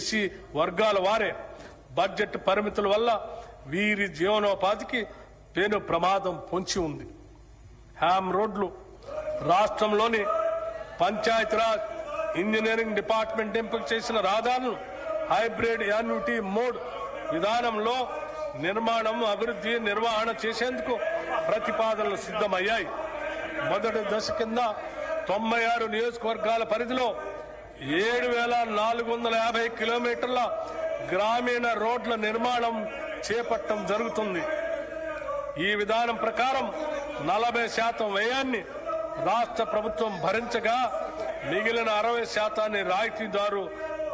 BC వర్గాల వారే. Budget పరిమితుల వల్ల వీరి జీవనోపాధికి పెను ప్రమాదం పొంచి ఉంది. హ్యామ్ రోడ్లు రాష్ట్రంలోని పంచాయతీరాజ్ ఇంజనీరింగ్ డిపార్ట్మెంట్ ఎంపిక చేసిన రహదారులను హైబ్రిడ్ యాన్యుటీ మోడ్ విధానంలో నిర్మాణం, అభివృద్ధి, నిర్వహణ చేసేందుకు ప్రతిపాదనలు సిద్ధమయ్యాయి. మొదటి దశ కింద 96 నియోజకవర్గాల పరిధిలో 7,450 కిలోమీటర్ల గ్రామీణ రోడ్ల నిర్మాణం చేపట్టడం జరుగుతుంది. ఈ విధానం ప్రకారం 40% వ్యయాన్ని రాష్ట్ర ప్రభుత్వం భరించగా మిగిలిన 60% రాయితీదారు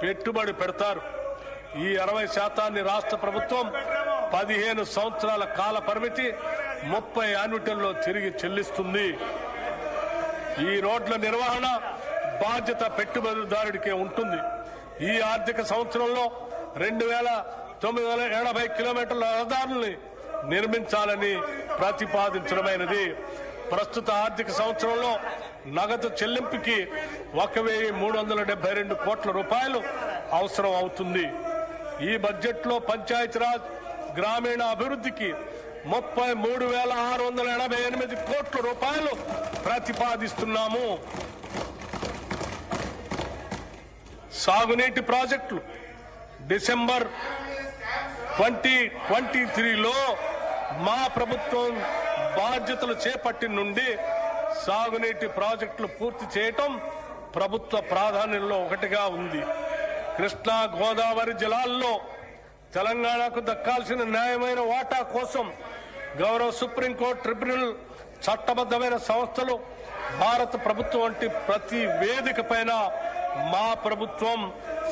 పెట్టుబడి పెడతారు. ఈ 60% రాష్ట్ర ప్రభుత్వం 15 సంవత్సరాల కాల పరిమితి 30 యాన్యుటీల్లో తిరిగి చెల్లిస్తుంది. ఈ రోడ్ల నిర్వహణ బాధ్యత పెట్టుబడిదారుడికే ఉంటుంది. ఈ ఆర్థిక సంవత్సరంలో 2,980 కిలోమీటర్ల రహదారుల్ని నిర్మించాలని ప్రతిపాదించడమైనది. ప్రస్తుత ఆర్థిక సంవత్సరంలో నగదు చెల్లింపుకి 1,372 కోట్ల రూపాయలు అవసరం అవుతుంది. ఈ బడ్జెట్లో పంచాయతీరాజ్ గ్రామీణ అభివృద్ధికి 33,688 కోట్ల రూపాయలు ప్రతిపాదిస్తున్నాము. సాగునీటి ప్రాజెక్టులు డిసెంబర్ 2023లో మా ప్రభుత్వం బాధ్యతలు చేపట్టి నుండి సాగునీటి ప్రాజెక్టులు పూర్తి చేయటం ప్రభుత్వ ప్రాధాన్యంలో ఒకటిగా ఉంది. కృష్ణా గోదావరి జలాల్లో తెలంగాణకు దక్కాల్సిన న్యాయమైన వాటా కోసం గౌరవ సుప్రీంకోర్టు, ట్రిబ్యునల్, చట్టబద్దమైన సంస్థలు, భారత ప్రభుత్వం వంటి ప్రతి వేదిక పైన మా ప్రభుత్వం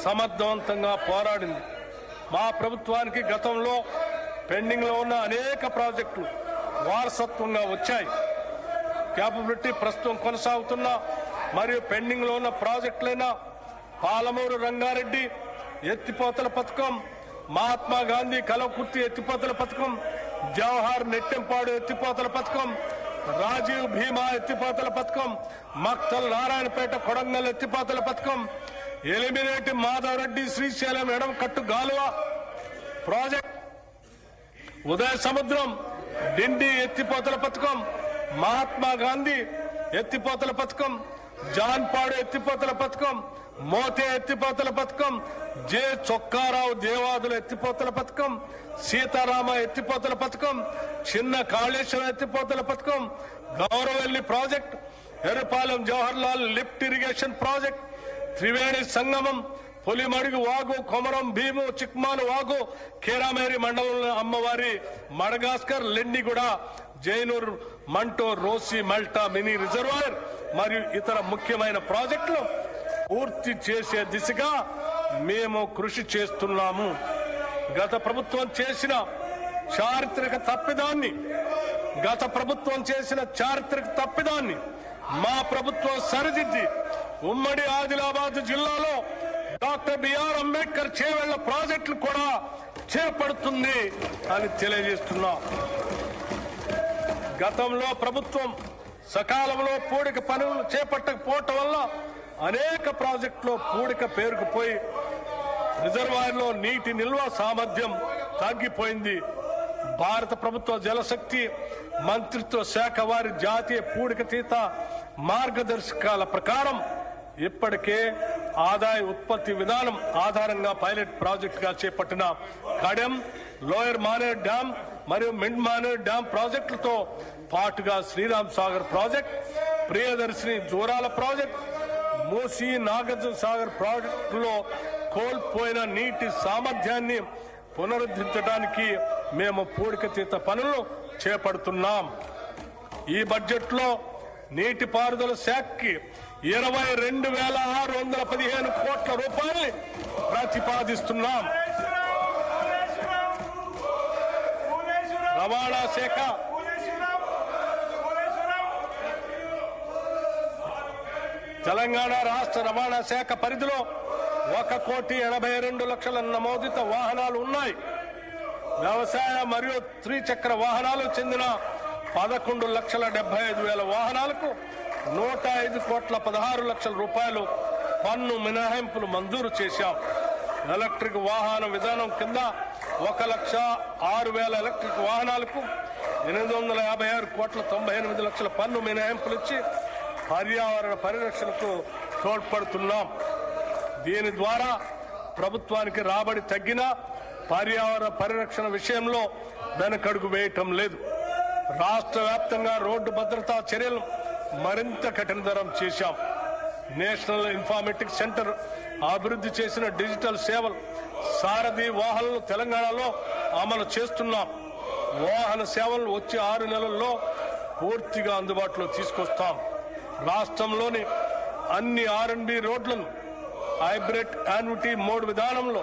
సమర్థవంతంగా పోరాడింది. మా ప్రభుత్వానికి గతంలో పెండింగ్ లో ఉన్న అనేక ప్రాజెక్టులు వారసత్వంగా వచ్చాయి. క్యాపబిలిటీ ప్రస్తుతం కొనసాగుతున్న మరియు పెండింగ్ లో ఉన్న ప్రాజెక్టులైన పాలమూరు రంగారెడ్డి ఎత్తిపోతల పథకం, మహాత్మా గాంధీ కలవకుర్తి ఎత్తిపోతల పథకం, జవహర్ నెట్టెంపాడు ఎత్తిపోతల పథకం, రాజీవ్ భీమా ఎత్తిపోతల పథకం, మక్తల్ నారాయణపేట కొడంగల్ ఎత్తిపోతల పథకం, ఎలిమినేటి మాధవరెడ్డి శ్రీశైలం ఎడమకట్టు గాలువ ప్రాజెక్ట్, ఉదయ సముద్రం డిండి ఎత్తిపోతల పథకం, మహాత్మా గాంధీ ఎత్తిపోతల పథకం, జాన్పాడు ఎత్తిపోతల పథకం, మోతే ఎత్తిపోతల పథకం, జె చొక్కారావు దేవాదుల ఎత్తిపోతల పథకం, సీతారామ ఎత్తిపోతల పథకం, చిన్న కాళేశ్వరం ఎత్తిపోతల పథకం, Gouravelli project, Errapalem Jawaharlal lift irrigation project, Triveni Sangamam, Pulimadugu వాగు, కొమరం భీము, చిక్మాను వాగు, కేరామేరి మండలంలో అమ్మవారి, మడగాస్కర్, లెండిగూడ, జైనూర్, మంటో, రోసి, మల్టా మినీ రిజర్వాయర్ మరియు ఇతర ముఖ్యమైన ప్రాజెక్టులు పూర్తి చేసే దిశగా మేము కృషి చేస్తున్నాము. గత ప్రభుత్వం చేసిన చారిత్రక తప్పిదాన్ని మా ప్రభుత్వం సరిదిద్ది ఉమ్మడి ఆదిలాబాద్ జిల్లాలో డాక్టర్ బిఆర్ అంబేద్కర్ చేవెళ్ల ప్రాజెక్టులు కూడా చేపడుతుంది అని తెలియజేస్తున్నాం. గతంలో ప్రభుత్వం సకాలంలో పూడిక పనులు చేపట్టకపోవటం వల్ల అనేక ప్రాజెక్టులో పూడిక పేరుకుపోయి రిజర్వాయర్లో నీటి నిల్వ సామర్థ్యం తగ్గిపోయింది. భారత ప్రభుత్వ జలశక్తి మంత్రిత్వ శాఖ వారి జాతీయ పూడికతీత మార్గదర్శకాల ప్రకారం ఇప్పటికే ఆదాయ ఉత్పత్తి విధానం ఆధారంగా పైలట్ ప్రాజెక్టుగా చేపట్టిన కడెం, లోయర్ మానేర్ డ్యాం మరియు మిడ్ మానేర్ డ్యాం ప్రాజెక్టులతో పాటుగా శ్రీరామ్ సాగర్ ప్రాజెక్ట్, ప్రియదర్శిని జోరాల ప్రాజెక్ట్, మూసీ నాగార్జున సాగర్ ప్రాజెక్టులో కోల్పోయిన నీటి సామర్థ్యాన్ని పునరుద్ధరించడానికి మేము పూడికతీత పనులు చేపడుతున్నాం. ఈ బడ్జెట్లో నీటిపారుదల శాఖకి 22,615 కోట్ల రూపాయలు ప్రతిపాదిస్తున్నాం. రవాణా శాఖ తెలంగాణ రాష్ట్ర రవాణా శాఖ పరిధిలో 1,82,00,000 నమోదిత వాహనాలు ఉన్నాయి. వ్యవసాయ మరియు త్రిచక్ర వాహనాలు చెందిన 11,75,000 వాహనాలకు 105,16,00,000 రూపాయలు పన్ను మినహాయింపులు మంజూరు చేశాం. ఎలక్ట్రిక్ వాహన విధానం కింద 1,06,000 ఎలక్ట్రిక్ వాహనాలకు 856,98,00,000 పన్ను మినహాయింపులు ఇచ్చి పర్యావరణ పరిరక్షణకు తోడ్పడుతున్నాం. దీని ద్వారా ప్రభుత్వానికి రాబడి తగ్గినా పర్యావరణ పరిరక్షణ విషయంలో వెనకడుగు వేయటం లేదు. రాష్ట్ర వ్యాప్తంగా రోడ్డు భద్రతా చర్యలు మరింత కఠినతరం చేశాం. నేషనల్ ఇన్ఫర్మేటిక్స్ సెంటర్ అభివృద్ధి చేసిన డిజిటల్ సేవలు సారథి వాహనాలను తెలంగాణలో అమలు చేస్తున్నాం. వాహన సేవలు వచ్చే 6 నెలల్లో పూర్తిగా అందుబాటులో తీసుకొస్తాం. రాష్ట్రంలోని అన్ని R&D రోడ్లను హైబ్రిడ్ యాన్యుటీ మోడ్ విధానంలో